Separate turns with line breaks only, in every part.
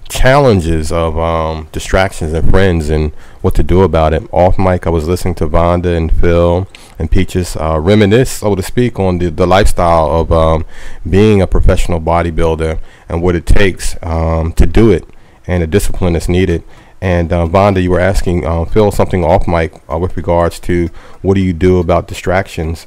challenges of distractions and friends and what to do about it. Off mic, I was listening to Vonda and Phil and Peaches reminisce, so to speak, on the lifestyle of being a professional bodybuilder and what it takes to do it and the discipline that's needed. And Vonda, you were asking Phil something off mic with regards to what do you do about distractions.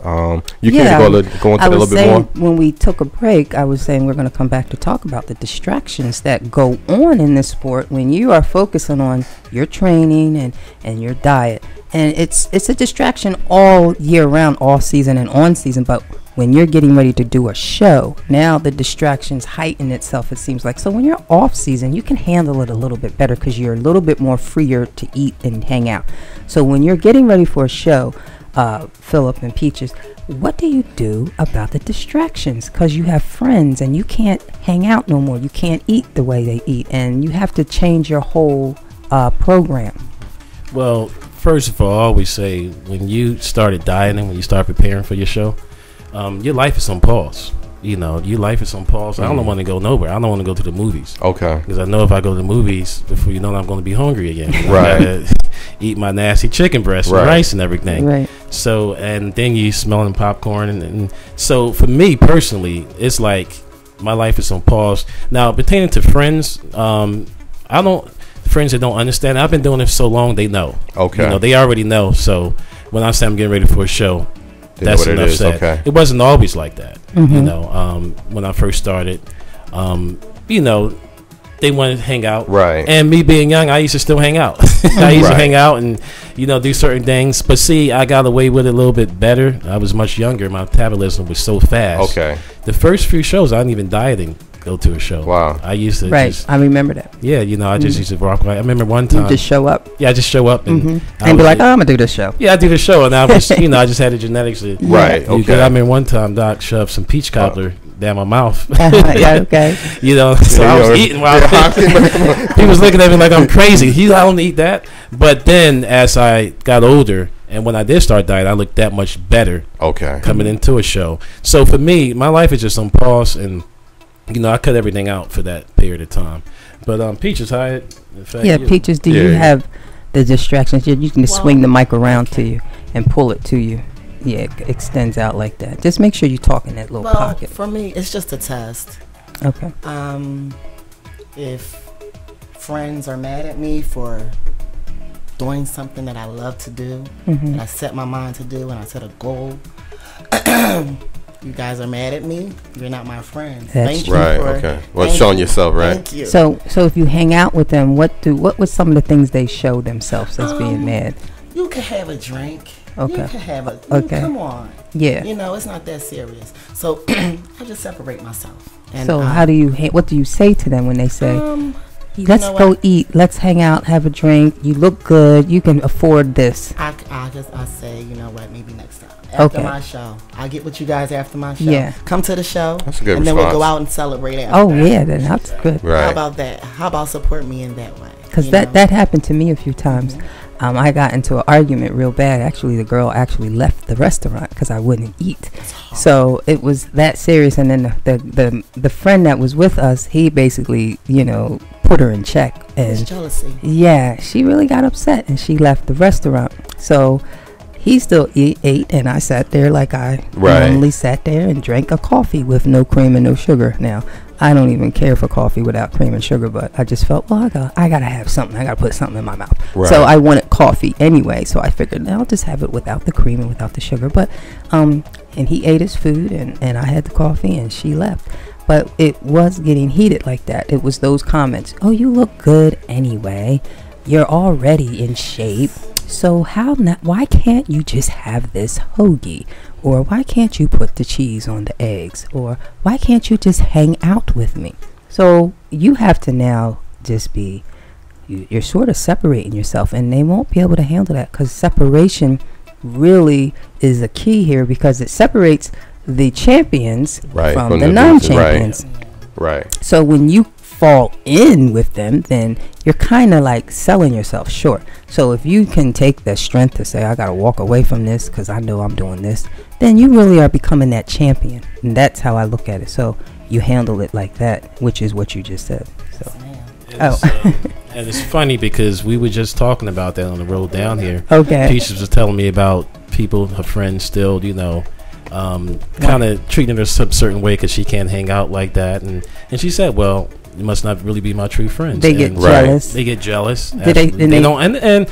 You can go into that a little bit more.
When we took a break, I was saying we're going to come back to talk about the distractions that go on in this sport when you are focusing on your training and your diet. And it's a distraction all year round, all season and on season. But when you're getting ready to do a show, now the distractions heighten itself, it seems like. So when you're off season, you can handle it a little bit better because you're a little bit more freer to eat and hang out. So when you're getting ready for a show, Philip and Peaches, what do you do about the distractions? Because you have friends and you can't hang out no more. You can't eat the way they eat, and you have to change your whole program.
Well, first of all, I always say when you started dieting, when you start preparing for your show, your life is on pause. You know, your life is on pause. I don't want to go nowhere. I don't want to go to the movies. Okay. Because I know if I go to the movies, before you know it, I'm going to be hungry again. Right. Eat my nasty chicken breast with rice and everything. Right. So, and then you smelling popcorn. And so for me personally, it's like my life is on pause. Now, pertaining to friends, friends that don't understand, I've been doing it so long, they know. Okay. You know, they already know. So when I say I'm getting ready for a show, that's enough said. Okay. It wasn't always like that. Mm-hmm. You know, when I first started, you know, they wanted to hang out. Right. And me being young, I used to still hang out. I used to hang out and, you know, do certain things. But see, I got away with it a little bit better. I was much younger. My metabolism was so fast. Okay. The first few shows, I didn't even dieting go to a show. Wow. I used to I remember that. Yeah, you know, I just used to rock. I remember one time. You just show up. Yeah, I just show up and be like, oh, I'm gonna do this show. Yeah, I do the show, and I was, you know, I just had the genetics. To, right. Okay. I remember one time Doc shoved some peach cobbler down my mouth. Yeah. Okay. You know, so I was eating while he was looking at me like I'm crazy. I don't eat that. But then as I got older, and when I did start dieting, I looked that much better. Okay. Coming into a show. So for me, my life is just on pause, and you know, I cut everything out for that period of time. But Peaches, Peaches, do you have the distractions? You can swing the mic around to you and pull it to you. Yeah, it extends out like that. Just make sure you talk in that little pocket.
For me, it's just a test. Okay. If friends are mad at me for doing something that I love to do, and I set my mind to do, and I set a goal, you guys are mad at me, you're not my friend. Thank you. Right, okay. Well, showing yourself, right? Thank you.
So if you hang out with them, what was some of the things they show themselves as being mad?
You can have a drink. Okay. You can have a come on. Yeah. You know, it's not that serious. So I just separate myself. And
so what do you say to them when they say, let's go eat, let's hang out, have a drink, you look good, you can afford this?
I say, you know what, maybe next time. After my show. I'll get with you guys after my show. Yeah. Come to the show. That's a good response. Then we'll go out and celebrate after.
Oh, yeah, then that's good.
Right. How about that? How about support me in that way?
Because that happened to me a few times. I got into an argument real bad. Actually, the girl actually left the restaurant because I wouldn't eat. So it was that serious. And then the friend that was with us, he basically, you know, put her in check. And it's jealousy. Yeah, she really got upset and she left the restaurant. So he still ate, and I sat there like I normally sat there and drank a coffee with no cream and no sugar. Now, I don't even care for coffee without cream and sugar, but I just felt, well, I gotta have something. I gotta put something in my mouth. Right. So I wanted coffee anyway. So I figured, I'll just have it without the cream and without the sugar. But and he ate his food, and I had the coffee, and she left. But it was getting heated like that. It was those comments. Oh, you look good anyway. You're already in shape. So why can't you just have this hoagie? Or why can't you put the cheese on the eggs? Or why can't you just hang out with me? So you have to now just you're sort of separating yourself, and they won't be able to handle that, because separation really is a key here, because it separates the champions from the non-champions. Right. So when you fall in with them, then you're kind of like selling yourself short. So if you can take the strength to say, I gotta walk away from this because I know I'm doing this, then you really are becoming that champion. And that's how I look at it. So you handle it like that, which is what you just said. So
And it's funny because we were just talking about that on the road down here.
Okay.
Peaches was telling me about people, her friends still, kind of treating her some certain way because she can't hang out like that. And she said, well, you must not really be my true friends.
They get jealous.
They get jealous.
They
don't, and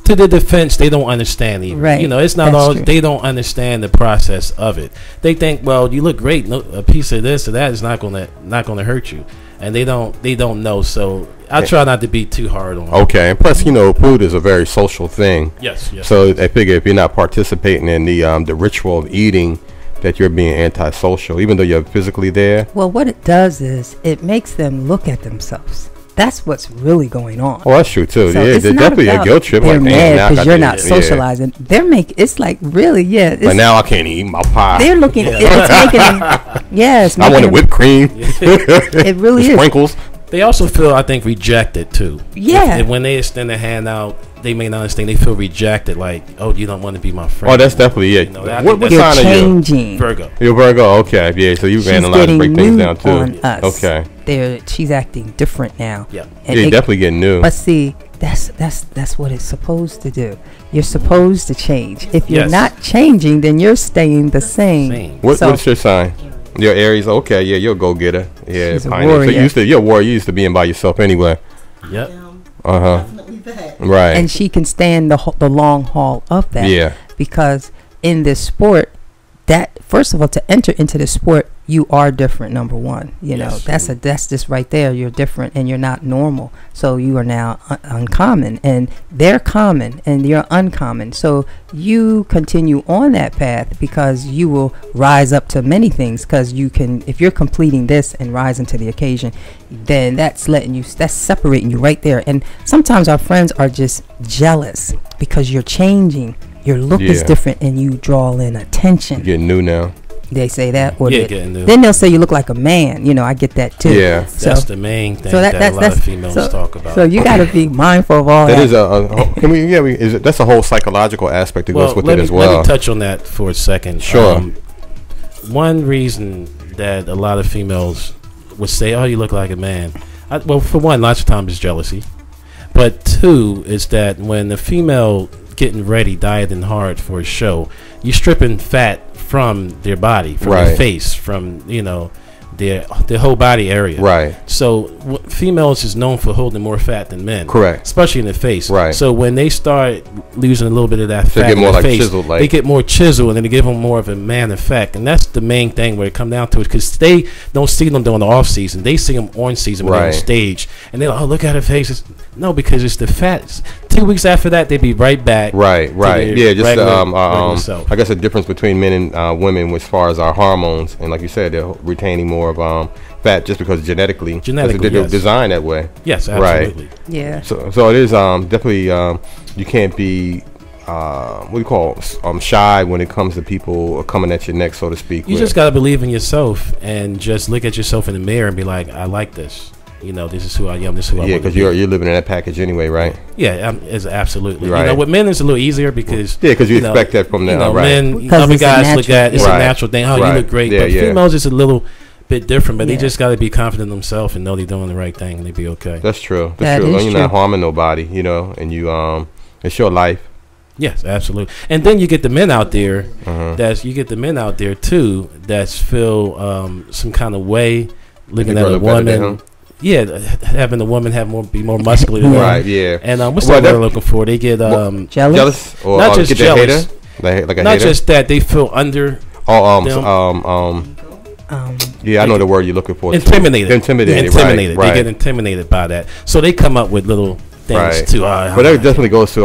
to the defense, they don't understand even.
Right.
It's not all. They don't understand the process of it. They think, well, you look great. No, a piece of this or that is not gonna hurt you, and they don't know. So I try not to be too hard on them.
Okay, and plus, food is a very social thing.
Yes.
So I figure if you're not participating in the ritual of eating, that you're being antisocial, even though you're physically there.
Well, what it does is it makes them look at themselves. That's what's really going on.
Oh, that's true too.
So
yeah, there's definitely a guilt trip.
They're mad because you're not socializing. Yeah. It's like really, yeah.
But now I can't eat my pie.
They're looking. It's making them. Yes.
I want a whipped cream.
It really is.
Sprinkles.
They also feel, I think, rejected too.
Yeah.
When they extend a hand out, they may not understand. They feel rejected, like, oh, you don't want to be my friend.
Oh, that's definitely it.
What sign are you?
Virgo.
You're Virgo. Okay, yeah. So you've analyzed to break things down too.
On us.
Okay.
She's acting different now.
Yeah.
You're definitely getting new.
But see, that's what it's supposed to do. You're supposed to change. If you're not changing, then you're staying the same.
What's your sign? Your Aries. Okay, yeah, you're a go-getter. Yeah,
she's a warrior.
So you're a warrior. You used to being by yourself anyway.
Yep.
Definitely that.
Right.
And she can stand the long haul of that.
Yeah.
Because in this sport, that first of all, to enter into the sport, you are different. Number one, that's just right there. You're different and you're not normal. So you are now uncommon, and they're common and you're uncommon. So you continue on that path because you will rise up to many things. Because you can, if you're completing this and rising to the occasion, then that's separating you right there. And sometimes our friends are just jealous because you're changing. Your look is different, and you draw in attention.
You're getting new now.
They say that, or
getting new.
Then they'll say you look like a man. I get that too.
Yeah,
so that's the main thing that a lot of females talk about.
So you got to be mindful of all that.
That is that's a whole psychological aspect that goes with it as well.
Let me touch on that for a second.
Sure.
One reason that a lot of females would say, "Oh, you look like a man." Well, for one, lots of times it's jealousy, but two is that when the female getting ready, dieting hard for a show, you're stripping fat from their body, from their face, from their whole body area.
Right.
So females is known for holding more fat than men.
Correct.
Especially in the face.
Right.
So when they start losing a little bit of that fat
in the face,
chiseled, they get more chiseled, and then they give them more of a man effect. And that's the main thing where it comes down to it, because they don't see them during the off season. They see them on season when they're on stage, and they're like, "Oh, look at her face." No, because it's the fat. 2 weeks after that, they be right back.
Right. Yeah, just I guess the difference between men and women as far as our hormones, and like you said, they're retaining more of fat just because genetically they're designed that way.
Yes, absolutely.
Right. Yeah.
So it is definitely you can't be what do you call shy when it comes to people coming at your neck, so to speak.
You just got to believe in yourself and just look at yourself in the mirror and be like, I like this. This is who I am. This is who I want to be. Yeah, because you're living in that package anyway, right? Yeah, it's absolutely. Right. With men, it's a little easier because because you expect that from them, right? Men, other guys look at it's a natural thing. Oh, you look great, but females it's a little bit different. But they just got to be confident in themselves and know they're doing the right thing, and they be okay. That's true. That's true. You're not harming nobody, and you it's your life. Yes, absolutely. And then you get the men out there. You get the men out there too. That's feel some kind of way looking at a woman. Yeah, having the woman be more muscular than right, yeah. And what's that they're looking for? They get jealous? Or not just jealous. Like a not hater? Just that, they feel under yeah, I know the word you're looking for. Intimidated. Intimidated. Right. They get intimidated by that. So they come up with little things too. But that definitely goes to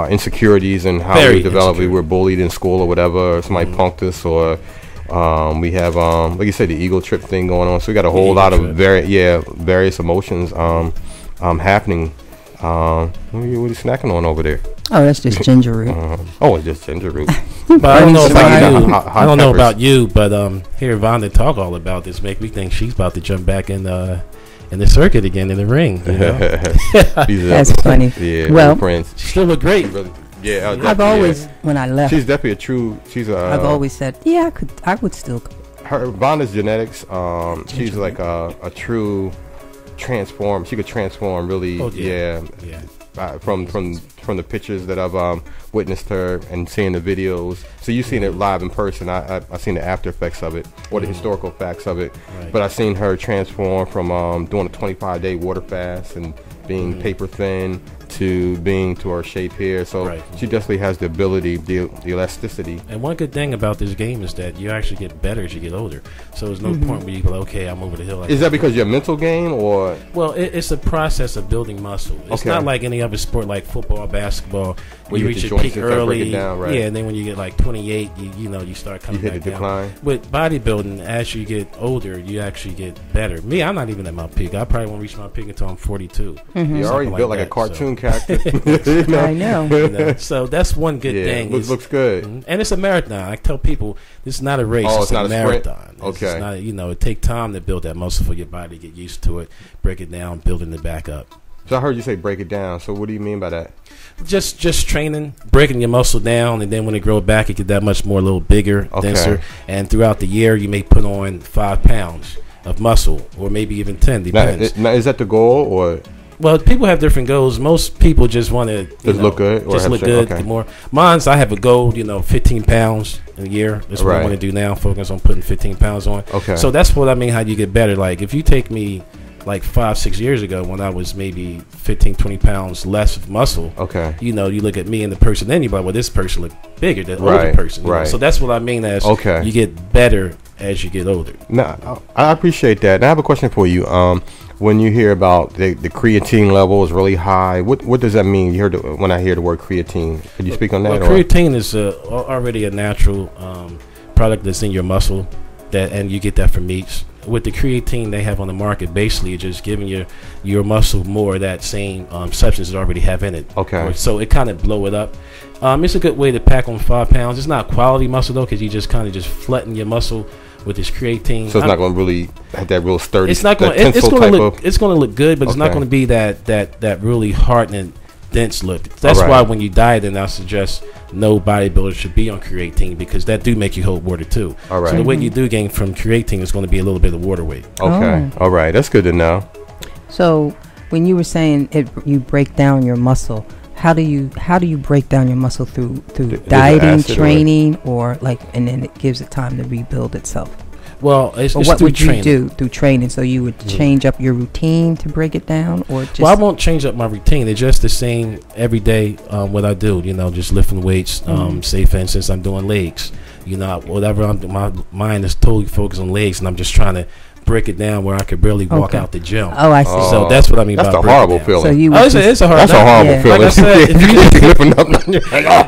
insecurities and how we develop. We were bullied in school or whatever, or somebody punked us, or we have like you said, the ego trip thing going on. So we got a whole lot of various emotions happening. What are you snacking on over there? Oh, that's just ginger root. Oh, it's just ginger root. But I don't know about you. I don't know about you, but hear Vonda talk all about this make me think she's about to jump back in the circuit again in the ring. That's funny. Yeah, well, friends. She still look great. Yeah, I've always when I left. She's definitely a true. I've always said, yeah, I would still. Her Vonda's genetics. She's like a true
transform. She could transform really.
Oh, yeah.
From the pictures that I've witnessed her and seeing the videos. So you've seen it live in person. I've seen the after effects of it or the historical facts of it. Right. But I've seen her transform from doing a 25-day water fast and being paper thin to being to her shape here. So she definitely has the ability, the elasticity.
And one good thing about this game is that you actually get better as you get older. So there's no point where you go, okay, I'm over the hill.
Is that because you're a mental game or?
Well, it's a process of building muscle. It's not like any other sport like football, basketball, where you reach your peak early. Yeah, and then when you get like 28, you start coming back down.
Decline.
With bodybuilding, as you get older, you actually get better. Me, I'm not even at my peak. I probably won't reach my peak until I'm 42.
You're already built like a cartoon character.
I know.
So that's one good thing.
Looks good.
And it's a marathon. I tell people this is not a race. It's not a marathon.
Okay.
It's not, it takes time to build that muscle for your body, get used to it, break it down, building it back up.
So I heard you say break it down. So what do you mean by that?
Just training, breaking your muscle down, and then when it grows back, it get that much more, a little bigger, denser. And throughout the year, you may put on 5 pounds of muscle, or maybe even 10. Depends.
Now, is that the goal, or?
Well, people have different goals. Most people just want to
look good.
Just look good. Okay. Mine's, I have a goal, 15 pounds a year. That's what I want to do now. Focus on putting 15 pounds on. Okay. So that's what I mean. How you get better? Like if you take me like 5-6 years ago when I was maybe 15-20 pounds less of muscle. Okay. You look at me and the person, then you're like, well, this person look bigger than the older person. Right. So that's what I mean as you get better as you get older.
No, I appreciate that. Now I have a question for you. When you hear about the creatine level is really high, what does that mean? You heard when I hear the word creatine. Could you speak on that?
Well, creatine is already a natural product that's in your muscle, and you get that from meats. With the creatine they have on the market, basically it's just giving your muscle more of that same substance it already have in it. Okay. So it kind of blow it up. It's a good way to pack on 5 pounds. It's not quality muscle though, because you just kind of flatten your muscle with this creatine.
So it's not going to really have that real sturdy.
It's not going. It's going to look. It's going to look good, but it's not going to be that really hardening, dense look. That's why when you diet, then I suggest no bodybuilder should be on creatine, because that do make you hold water too. All right. So the weight you do gain from creatine is going to be a little bit of water weight.
Okay. All right. That's good to know.
So when you were saying you break down your muscle, how do you break down your muscle through dieting, training, or and then it gives it time to rebuild itself?
Well, it's
what
through
would
training.
You do through training? So you would change up your routine to break it down, or just?
Well, I won't change up my routine. It's just the same every day. What I do, just lifting weights. Say for instance, I'm doing legs. Whatever my mind is totally focused on legs, and I'm just trying to break it down where I could barely walk out the gym.
Oh, I see.
So that's what I mean.
That's a horrible feeling.
So
it's a horrible.
That's a horrible feeling.
Like I said,
if you lifting up,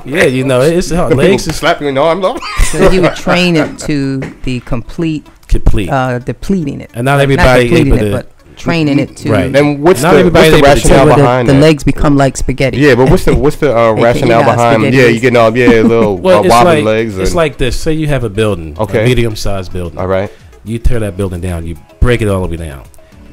it's hard. Legs is
slapping your arm.
So you would train it to the complete, depleting it,
and not everybody able to.
But training it to
And what's the rationale behind
the legs become like spaghetti?
Yeah, but what's the rationale behind? Yeah, you getting all little wobbly legs.
It's like this. Say you have a building, a medium-sized building.
All right.
You tear that building down. You break it all the way down.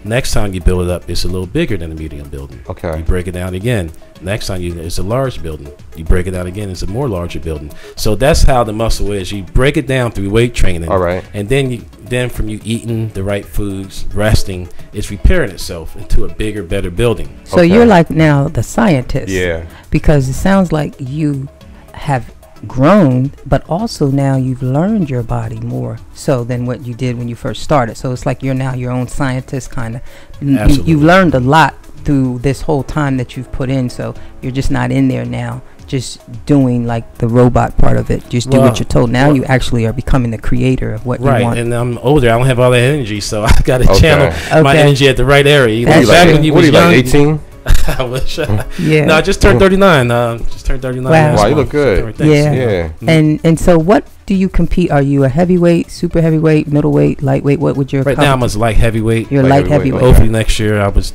Next time you build it up, it's a little bigger than a medium building. Okay. You break it down again. Next time it's a large building. You break it down again, it's a more larger building. So that's how the muscle is. You break it down through weight training.
All right.
And then from you eating the right foods, resting, it's repairing itself into a bigger, better building.
So you're like now the scientist.
Yeah.
Because it sounds like you have grown, but also now you've learned your body more so than what you did when you first started. So it's like you're now your own scientist, kind of. You've learned a lot through this whole time that you've put in, so you're just not in there now just doing like the robot part of it. Just do what you're told. Now you actually are becoming the creator of what you want.
And I'm older, I don't have all that energy, so I got to channel my energy at the right area.
Back when you was young, 18?
I wish. No, I just turned 39.
Wow,
you look good.
Yeah. And so what do you compete? Are you a heavyweight, super heavyweight, middleweight, lightweight? What would your
now I'm a light heavyweight.
You're light heavyweight.
Hopefully next year I was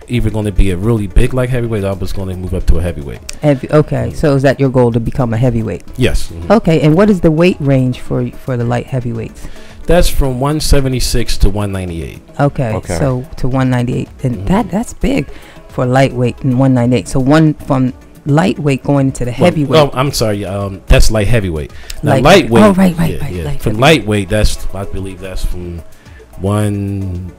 either going to be a really big light heavyweight, or I was going to move up to a heavyweight.
Okay, so is that your goal, to become a heavyweight?
Yes.
Okay, and what is the weight range for the light heavyweights?
That's from 176 to 198.
Okay. So to 198, and that's big for lightweight and 198. So one from lightweight going into the heavyweight.
Well, I'm sorry. That's light heavyweight. Now lightweight.
Oh, right.
From lightweight, I believe that's from 120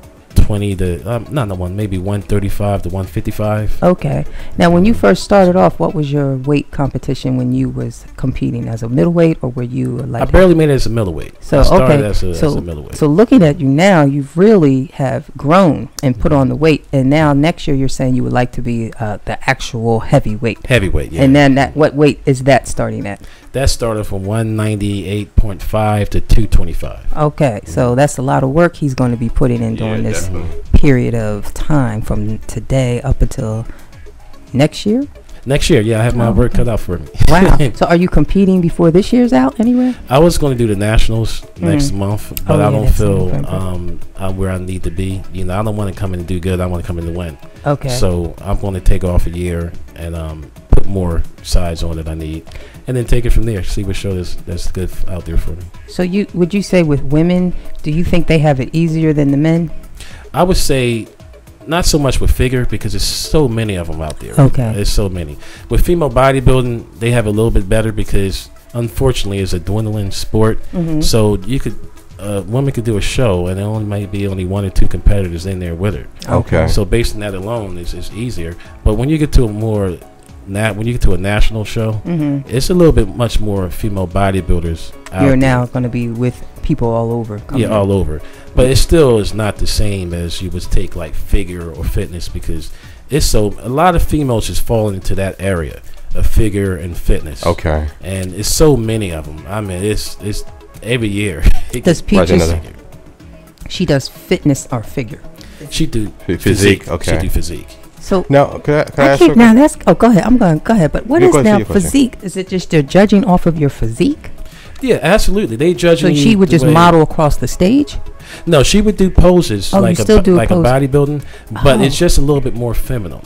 120 to maybe 135 to 155.
Okay. Now, when you first started off, what was your weight competition when you was competing as a middleweight, or were you like?
I barely made it as a middleweight.
So
I started
okay,
as a middleweight.
So looking at you now, you've really have grown and put on the weight, and now next year you're saying you would like to be the actual heavyweight.
Heavyweight, yeah.
And then what weight is that starting at?
That started from 198.5 to 225.
Okay, so that's a lot of work he's going to be putting in during this
definitely.
period of time from today up until next year.
Next year, yeah, I have my work cut out for me.
Wow. So are you competing before this year's out anywhere?
I was going to do the Nationals next month, but I don't feel I'm where I need to be. You know, I don't want to come in and do good. I want to come in and win.
Okay.
So I'm going to take off a year and put more size on that I need, and then take it from there. See what show that's good out there for me. So
would you say with women, do you think they have it easier than the men?
I would say not so much with figure, because there's so many of them out there.
Okay.
There's so many. With female bodybuilding, they have a little bit better because unfortunately it's a dwindling sport. Mm-hmm. So you could women could do a show and there might be only one or two competitors in there with her.
Okay.
So based on that alone, it's easier. But when you get to a national show, mm-hmm. it's a little bit much more female bodybuilders out
You're now going to be with people all over.
Yeah, all over. But it still is not the same as you would take like figure or fitness, because a lot of females just fall into that area of figure and fitness.
Okay.
And it's so many of them. I mean, it's every year.
Does Peaches? She does fitness or figure?
She do
physique. Okay.
She do physique.
So
now, can I ask
now that's go ahead. Go ahead. But what is now physique?
Question.
Is it just they're judging off of your physique?
Yeah, absolutely. They judge.
So she would just model across the stage?
No, she would do poses like a bodybuilding, but it's just a little bit more feminine.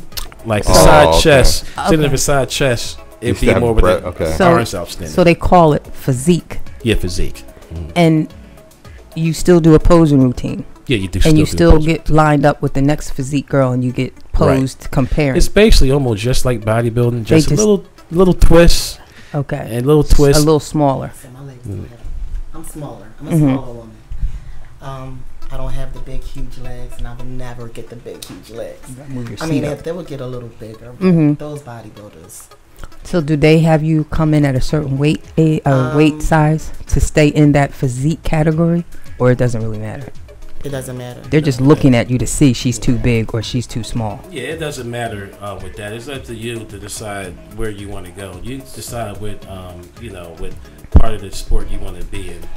Like the side chest, sitting over side chest, it'd be more with the arms outstanding.
So they call it physique.
Yeah, physique. Mm-hmm.
And you still do a posing routine.
Yeah, you do.
And you still get lined up with the next physique girl, and you get posed comparing.
It's basically almost just like bodybuilding, just a little twist.
Okay.
And a little twist.
A little smaller.
I'm smaller. I'm a smaller woman. I don't have the big, huge legs, and I will never get the big, huge legs. I mean, if they would get a little bigger, those bodybuilders.
So do they have you come in at a certain weight size to stay in that physique category, or it doesn't really matter?
It doesn't matter.
They're just looking at you to see she's too big or she's too small.
Yeah, it doesn't matter with that. It's up to you to decide where you want to go. You decide what what part of the sport you want to be in.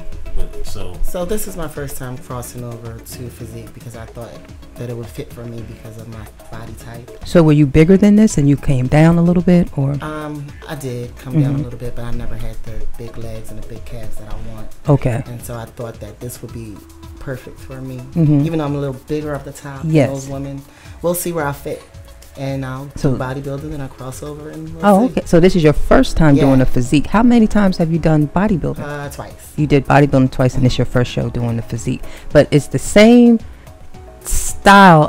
So
this is my first time crossing over to physique because I thought that it would fit for me because of my body type.
So were you bigger than this and you came down a little bit, or?
I did come down a little bit, but I never had the big legs and the big calves that I want.
Okay.
And so I thought that this would be perfect for me, even though I'm a little bigger up the top than those women. We'll see where I fit. And I'll do bodybuilding and I'll cross over and see.
Okay. So this is your first time doing a physique. How many times have you done bodybuilding?
Twice.
You did bodybuilding twice, and this is your first show doing the physique. But it's the same style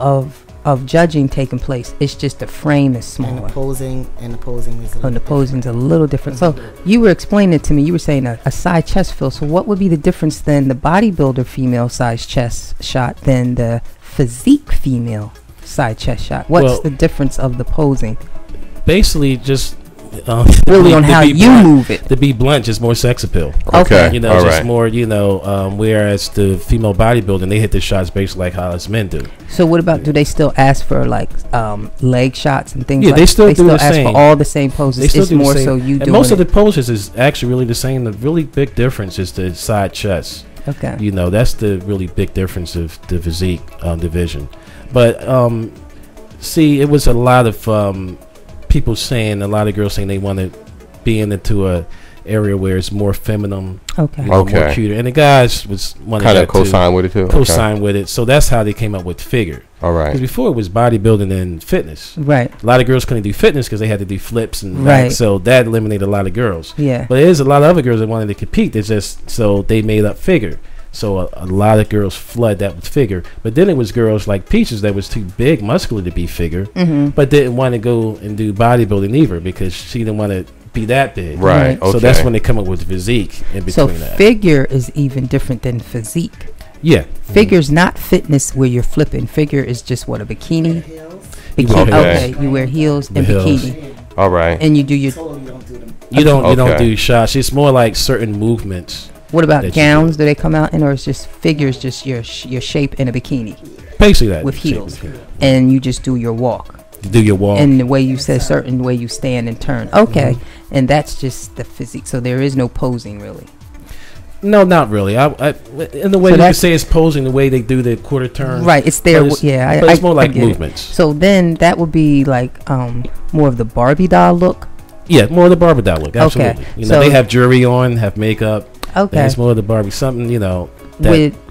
of judging taking place. It's just the frame is smaller.
And the posing is a little
the posing's a little different. So you were explaining it to me. You were saying a side chest fill. So what would be the difference then, the bodybuilder female size chest shot than the physique female side chest shot? What's the difference of the posing?
Basically, just
really on how you move it.
To be blunt, just more sex appeal.
Okay,
just more. Whereas the female bodybuilding, they hit the shots basically like how us men do.
So what about? Do they still ask for like leg shots and things?
Yeah,
like
they still do the
ask
same.
for all the same poses.
They still
it's
do
more
the same.
So you.
And most of the poses is actually really the same. The really big difference is the side chest.
Okay.
That's the really big difference of the physique division. But it was a lot of people saying, a lot of girls saying they want to be into a area where it's more feminine, more cuter, and the guys was wanting
kind of co-sign with it too.
Co-sign with it, so that's how they came up with figure.
All right.
Because before it was bodybuilding and fitness.
Right.
A lot of girls couldn't do fitness because they had to do flips and so that eliminated a lot of girls.
Yeah.
But there's a lot of other girls that wanted to compete. It's just so they made up figure. So a lot of girls flood that with figure. But then it was girls like Peaches that was too big, muscular to be figure, but didn't want to go and do bodybuilding either because she didn't want to be that big.
Right. Okay.
So that's when they come up with physique in between that.
So figure is even different than physique.
Yeah.
Figure's not fitness where you're flipping. Figure is just what, a bikini? Bikini. Okay. You wear heels and bikini.
All right.
And you do your.
You don't do shots. It's more like certain movements.
What about gowns? Do they come out in, or is just figures, just your shape in a bikini?
Basically that.
With heels, and you just do your walk.
You do your walk.
And the way you say certain way you stand and turn. Okay, and that's just the physique. So there is no posing really.
No, not really. I in the way you could say it's posing, the way they do the quarter turn.
Right, it's there. But
it's more like movements.
So then that would be like more of the Barbie doll look.
Yeah, more of the Barbie doll look. Absolutely.
Okay.
You know, they have jewelry on, have makeup.
Okay.
It's more of the Barbie. Something, you know.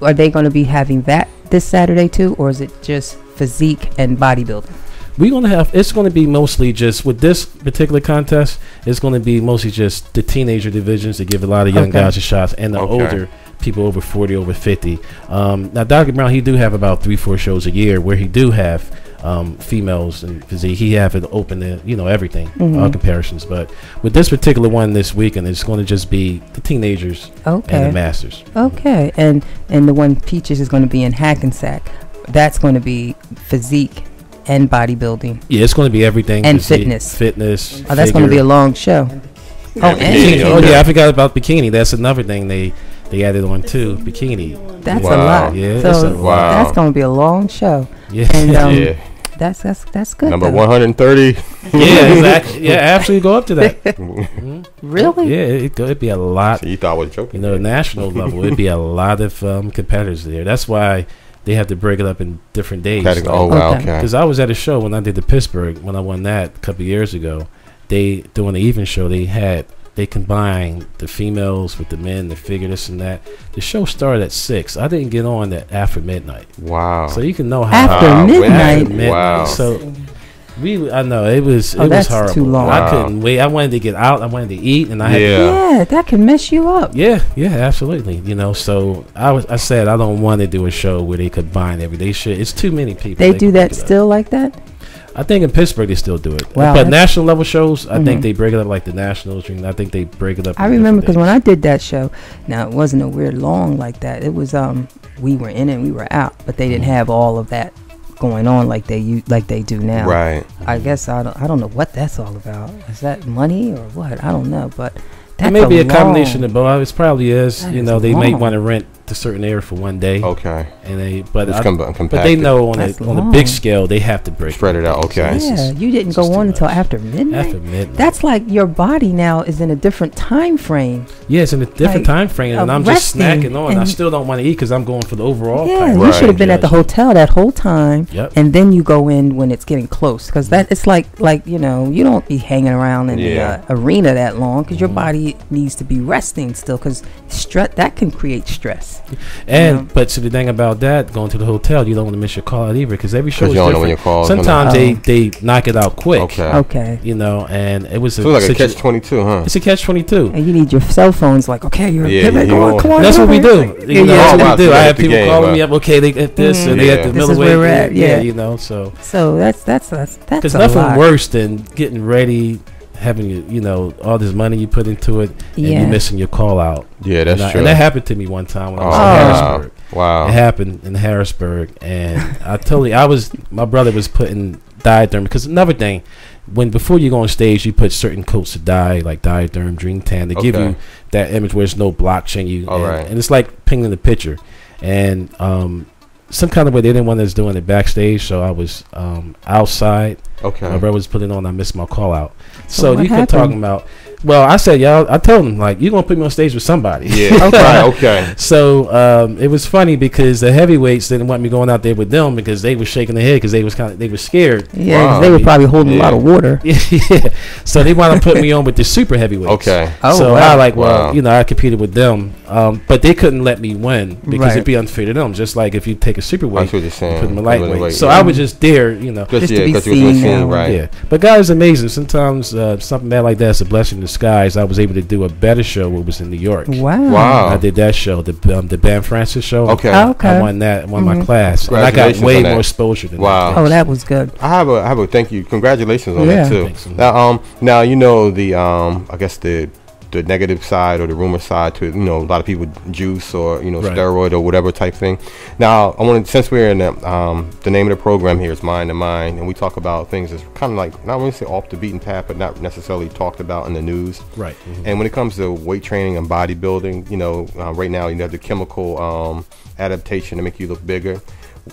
Are they going to be having that this Saturday too, or is it just physique and bodybuilding?
We're going to have, it's going to be mostly just, with this particular contest, it's going to be mostly just the teenager divisions to give a lot of young guys a shot, and the older people over 40, over 50. Now, Dr. Brown, he do have about 3-4 shows a year where he do have females and physique. He have it open to, you know, everything, all comparisons. But with this particular one this weekend, it's going to just be the teenagers and the masters.
Okay, and the one Peaches is going to be in Hackensack. That's going to be physique and bodybuilding.
Yeah, it's going to be everything.
And fitness.
Oh,
that's going to be a long show.
Oh, yeah, I forgot about bikini. That's another thing they added on too. Bikini.
That's a lot.
Yeah,
so that's going to be a long show.
Yeah.
And, that's good.
Number 130.
Yeah, exactly. Yeah, absolutely go up to that.
Really?
Yeah, it'd be a lot.
So you thought I was joking.
You know, national level, it'd be a lot of competitors there. That's why they have to break it up in different days.
Oh, wow, okay.
Because I was at a show when I did the Pittsburgh, when I won that a couple of years ago. They, doing the even show, they combined the females with the men, the figure, this and that. The show started at 6. I didn't get on that after midnight.
Wow.
So you can know how
after midnight.
Wow.
So I know it was horrible.
Too long.
I couldn't wait. I wanted to get out. I wanted to eat, and I had
to, that can mess you up.
Yeah, absolutely. You know, so I said I don't want to do a show where they combine everything. They should. It's too many people.
They do that still like that?
I think in Pittsburgh they still do it.
Wow,
but national level shows, I think they break it up like the Nationals. I think they break it up.
I remember because when I did that show, now it wasn't a weird long like that. It was we were in it, we were out, but they didn't have all of that going on like they do now.
Right.
I guess I don't know what that's all about. Is that money or what? I don't know, but that's
it may be a combination of both. It probably is. You know, they may want to rent the certain area for one day.
Okay.
And but
compacted.
They know on a big scale they have to
spread it out. Okay.
Yeah, you didn't go on until after midnight.
After midnight.
That's like your body now is in a different time frame.
Yeah, it's in a different time frame, and I'm just snacking on. I still don't want to eat because I'm going for the overall.
Yeah, you should have been at the hotel that whole time, and then you go in when it's getting close because that it's like you know, you don't be hanging around in the arena that long because your body needs to be resting still because that can create stress.
And but so the thing about that, going to the hotel, you don't want to miss your call out either because every show is different. Sometimes they knock it out quick.
Okay.
You know, and it was
like a catch-22, huh?
It's a catch-22.
And you need your cell phones like, okay, you're come on.
That's what we do. You know, that's what we do. I have people calling me up. Okay, they get this, and they at the middle
where we're at.
Yeah, you know, so
that's
because nothing worse than getting ready, having you know all this money you put into it, and you missing your call out.
Yeah, that's true.
And that happened to me one time when I was in Harrisburg. Wow, it happened in Harrisburg, and my brother was putting Diatherm because another thing. Before you go on stage, you put certain coats of dye, like Diatherm, Dream Tan, to give you that image where there's no blotching you. And it's like painting the picture. And some kind of way they didn't want us doing it backstage, so I was outside. Okay. My brother was putting on. I missed my call out. So you kept talking about. Well, I said, y'all. I told him like, you're gonna put me on stage with somebody.
Yeah. Okay.
So it was funny because the heavyweights didn't want me going out there with them because they were shaking their head because they were scared.
Yeah, they were probably holding a lot of water.
Yeah. So they wanted to put me on with the super heavyweights.
Okay.
You know, I competed with them, but they couldn't let me win because it'd be unfair to them. Just like if you take a superweight,
that's what you're saying.
Put them in lightweight. So I was just there, you know,
just to be seen.
Right.
Yeah. But God is amazing. Sometimes something bad like that's a blessing in disguise. I was able to do a better show when it was in New York.
Wow.
I did that show, the Ben Francis show.
Okay.
I won that, won my class. And I got way more exposure than that.
Oh, that was good.
I have a thank you. Congratulations on that too. Now you know the I guess the the negative side or the rumor side to, a lot of people juice or, right. steroid or whatever type thing. Now, I want to, since we're in the name of the program here is Mind to Mind, and we talk about things that's kind of like, not want to say off the beaten path, but not necessarily talked about in the news.
Right. Mm-hmm.
And when it comes to weight training and bodybuilding, right now you have the chemical adaptation to make you look bigger.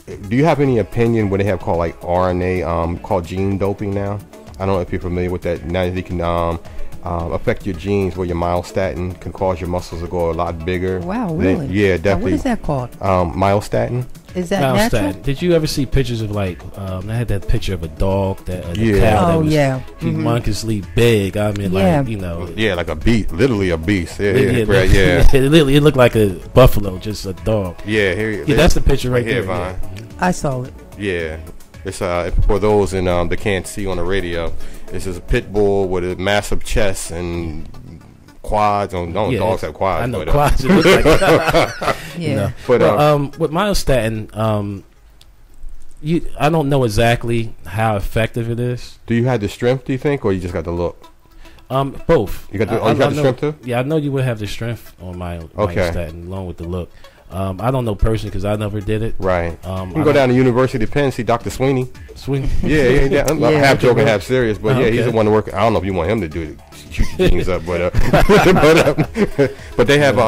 Do you have any opinion what they have called like RNA, called gene doping now? I don't know if you're familiar with that. Now they can affect your genes where your myostatin can cause your muscles to go a lot bigger.
Wow, really?
Yeah, definitely.
Now, what is that called?
Myostatin.
Is that natural?
Did you ever see pictures of like? I had that picture of a dog that cow
that
was
humongously
big. I mean,
like a beast, literally a beast. Yeah.
It looked like a buffalo, just a dog.
Yeah,
that's the picture right there.
Vine.
I saw it.
Yeah, it's for those in that can't see on the radio. This is a pit bull with a massive chest and quads. Dogs have quads.
I know quads. It looks like
yeah.
But with myostatin, I don't know exactly how effective it is.
Do you have the strength? Do you think, or you just got the look?
Both.
You got the strength too?
Yeah, I know you would have the strength on myostatin along with the look. I don't know personally because I never did it.
Right. You can go down to University of Penn, see Dr. Sweeney.
Yeah.
I'm half joking, half serious, but he's the one to work. I don't know if you want him to do it, shoot your jeans up, but they have.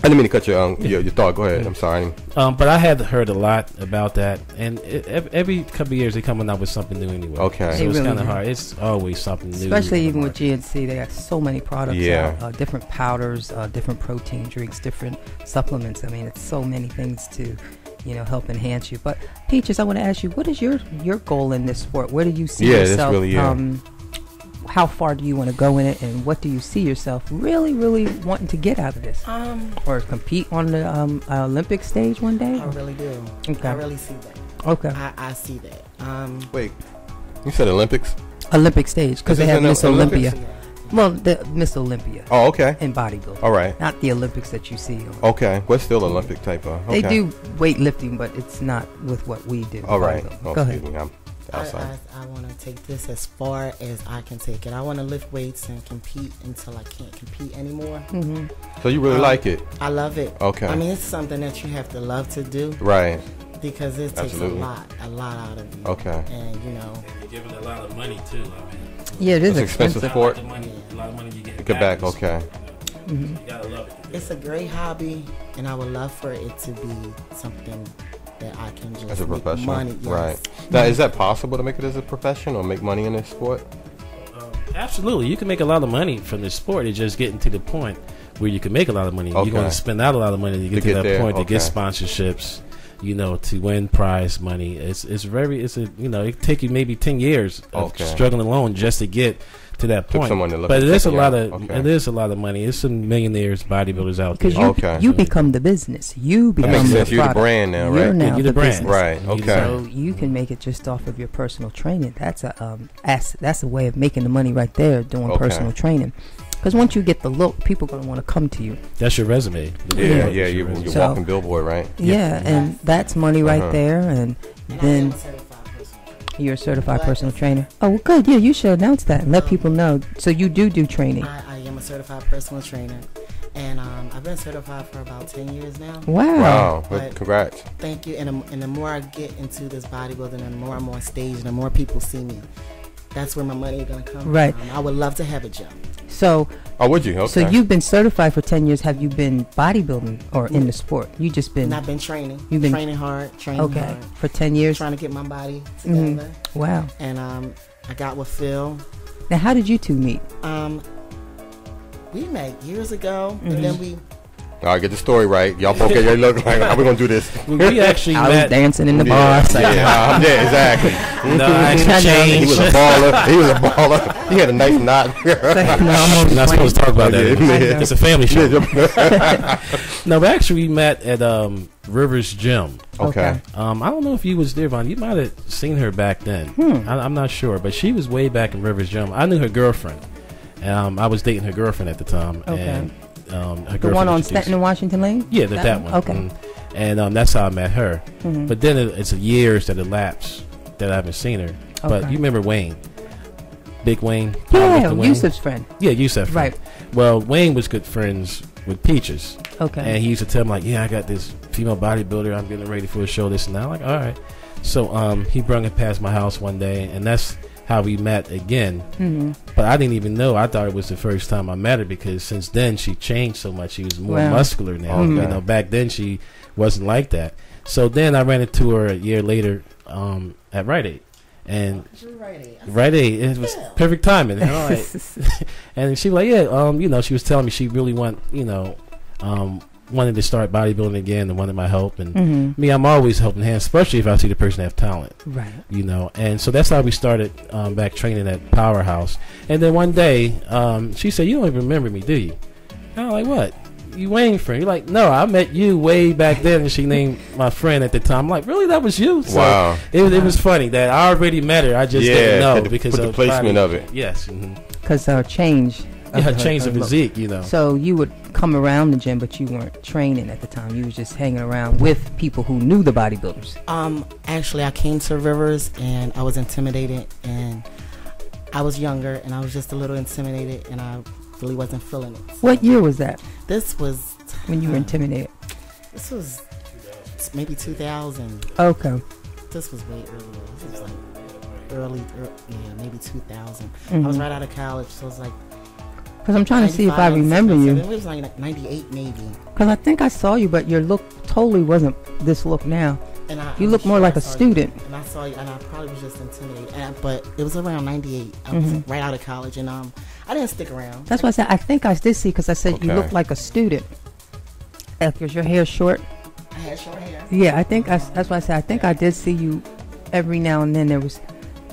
I didn't mean to cut your thought. Go ahead. I'm sorry.
But I had heard a lot about that, and every couple of years they coming out with something new anyway.
Okay.
So it's kind of hard. It's always something new.
Especially even with GNC, they got so many products.
Yeah.
Out, different powders, different protein drinks, different supplements. I mean, it's so many things to, help enhance you. But Peaches, I want to ask you, what is your goal in this sport? Where do you see yourself?
That's really,
how far do you want to go in it, and what do you see yourself really, really wanting to get out of this? Or compete on the Olympic stage one day?
I really do.
Okay.
I really see that.
Okay.
I see that.
Wait, you said Olympics?
Olympic stage, because they have Miss Olympia.
Yeah.
Well, the Miss Olympia.
Oh, okay.
In bodybuilding.
All right.
Not the Olympics that you see.
Okay. What's still Olympic type of? Okay.
They do weightlifting, but it's not with what we do.
All right.
Go ahead.
I want to take this as far as I can take it. I want to lift weights and compete until I can't compete anymore.
Mm-hmm.
So you really like it?
I love it.
Okay.
I mean, it's something that you have to love to do.
Right.
Because it takes a lot out of you.
Okay.
And
and you're giving a lot of money too. I mean,
yeah, it is
expensive sport.
A lot of money you get
back. Okay.
You gotta love it.
It's a great hobby, and I would love for it to be something that I can just
as a
make
profession.
Money. Yes.
Right. Now, is that possible to make it as a profession or make money in this sport?
Absolutely. You can make a lot of money from this sport. It's just getting to the point where you can make a lot of money.
Okay.
You're going to spend out a lot of money to get to that point to get sponsorships, to win prize money. It take you maybe 10 years of struggling alone just to get to that point. But it is a lot of money. There's some millionaires, bodybuilders out there.
Because you become the business. You become the product.
You're the brand now, right?
You're now
the brand.
business.
Right. Okay.
So you can make it just off of your personal training. That's a way of making the money right there, doing personal training. Because once you get the look, people are going to want to come to you.
That's your resume.
Yeah, you're walking billboard, right?
Yeah, and that's money right there. And then you're a certified personal trainer. Oh, well, good. Yeah, you should announce that and let people know. So you do training.
I am a certified personal trainer. And I've been certified for about 10 years now.
Wow.
Congrats.
Thank you. And the more I get into this bodybuilding and the more I'm on stage and the more people see me, that's where my money is going to come
right.
from. I would love to have a job.
So,
would you? Okay.
So you've been certified for 10 years. Have you been bodybuilding or in the sport? You just been.
I've been training.
You've been
training hard.
For 10 years.
Trying to get my body together.
Mm-hmm. Wow.
And I got with Phil.
Now, how did you two meet?
We met years ago, and then we.
All right, get the story right. Y'all okay? Y'all look like how we gonna do this?
We actually
I
met
was dancing in the bar.
Yeah, exactly.
No, I changed.
He was a baller. He had a nice knot.
I'm not supposed to talk about that. It's a family show. No, but actually we met at Rivers Gym.
Okay.
I don't know if you was there, Vonda. You might have seen her back then. I'm not sure, but she was way back in Rivers Gym. I knew her girlfriend. I was dating her girlfriend at the time.
Okay.
And,
the one on Stanton and Washington Lane?
Yeah, that one.
Okay.
And that's how I met her. But then it's years that elapsed that I haven't seen her. But you remember Wayne? Big Wayne.
Yeah, Yusuf's friend.
Yeah, Yusuf.
Right.
Well, Wayne was good friends with Peaches.
Okay.
And he used to tell me, like, yeah, I got this female bodybuilder. I'm getting ready for a show, this and that. I'm like, all right. So he brought it past my house one day, and that's how we met again. Mm-hmm. But I didn't even know. I thought it was the first time I met her, because since then she changed so much. She was more muscular now. Mm-hmm. You know, back then she wasn't like that. So then I ran into her a year later at Rite Aid. And Rite Aid, it was perfect timing. And she was like, yeah, you know, she was telling me she really wanted to start bodybuilding again and wanted my help. And me, I'm always helping hands, especially if I see the person have talent. Right. You know, and so that's how we started back training at Powerhouse. And then one day, she said, you don't even remember me, do you? And I'm like, what? You Wayne friend? You're like, no, I met you way back then. And she named my friend at the time. I'm like, really? That was you? So wow. It was funny that I already met her. I just didn't know because
of the placement of it.
Yes.
Because change.
Yeah, change the physique, you know.
So you would come around the gym, but you weren't training at the time. You was just hanging around with people who knew the bodybuilders.
Actually, I came to Rivers and I was intimidated, and I was younger and I was just a little intimidated, and I really wasn't feeling it. So
what year was that?
This was
when you were intimidated.
This was maybe 2000.
Okay.
This was way earlier. This was like early maybe 2000. I was right out of college, so it was like.
Because I'm trying to see if I remember you.
It was like 98 maybe.
Because I think I saw you, but your look totally wasn't this look now. And you look more like a student.
And I saw you, and I probably was just intimidated. But it was around 98. I was right out of college, and I didn't stick around.
That's why I said I think I did see, because I said you look like a student. Because your hair's short.
I had short hair.
Yeah, I think that's why I said I think I did see you every now and then. There was,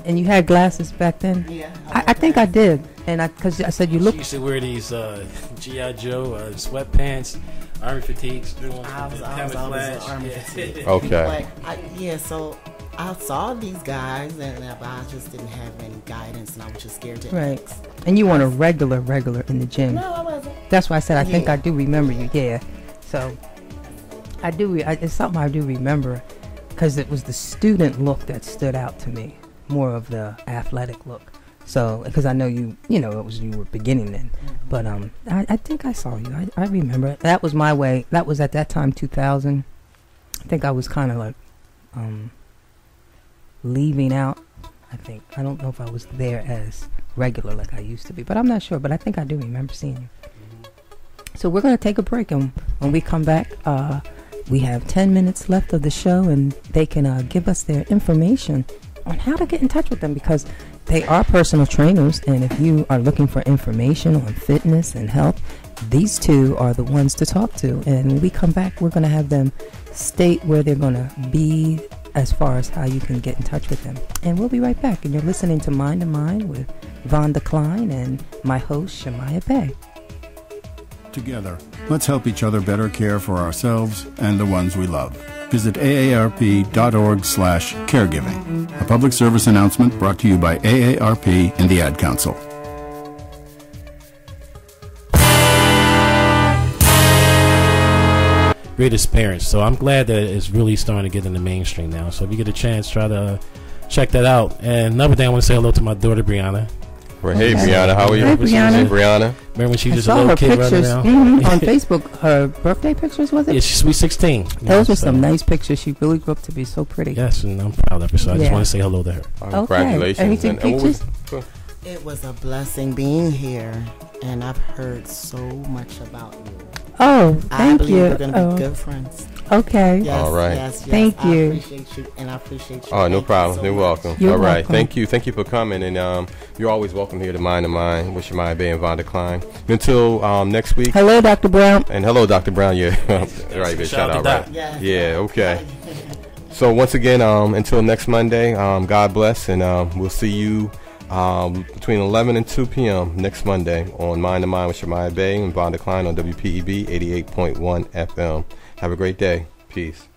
and you had glasses back then.
Yeah.
I think I did. And because I said you look.
She used to wear these G.I. Joe sweatpants, army fatigues.
I was army fatigue.
Okay.
But so I saw these guys, and I just didn't have any guidance, and I was just scared to ask.
And you weren't a regular in the gym.
No, I wasn't.
That's why I said I think I do remember you. Yeah. So I do. It's something I do remember, because it was the student look that stood out to me, more of the athletic look. So, because I know you were beginning then. But I think I saw you. I remember. That was my way. That was at that time, 2000. I think I was kind of like leaving out. I don't know if I was there as regular like I used to be. But I'm not sure. But I think I do remember seeing you. So we're going to take a break. And when we come back, we have 10 minutes left of the show. And they can give us their information on how to get in touch with them, because they are personal trainers, and if you are looking for information on fitness and health, these two are the ones to talk to. And when we come back, we're going to have them state where they're going to be as far as how you can get in touch with them. And we'll be right back. And you're listening to Mind to Mind with Vonda Kline and my host, Shema'yah Bay.
Together, let's help each other better care for ourselves and the ones we love. Visit aarp.org/caregiving. A public service announcement brought to you by AARP and the Ad Council.
Greatest parents. So I'm glad that it's really starting to get in the mainstream now. So if you get a chance, try to check that out. And another thing, I want to say hello to my daughter, Brianna.
Hey, Brianna, how are you?
Hey, Brianna.
Remember when she was just a little kid running around?
On Facebook. Her birthday pictures, was it?
Yeah, she's sweet 16.
Those were some nice pictures. She really grew up to be so pretty.
Yes, and I'm proud of her, so I just want to say hello to her.
Congratulations.
And you took pictures?
It was a blessing being here, and I've heard so much about you.
Oh, thank you.
We're going to be good friends.
Okay.
Yes,
all right.
Yes,
thank you.
I appreciate you, and I appreciate you.
Oh, no problem. You're welcome.
You're
all right.
welcome.
Thank you for coming, and you're always welcome here to Mind to Mind with Shema'yah Bay and Vonda Kline. Until next week.
Hello, Dr. Brown.
And hello, Dr. Brown. Yeah. Right, shout out, right? Yeah, okay. So once again, until next Monday, God bless, and we'll see you between 11 and 2 p.m. next Monday on Mind to Mind with Shema'yah Bay and Vonda Kline on WPEB 88.1 FM. Have a great day. Peace.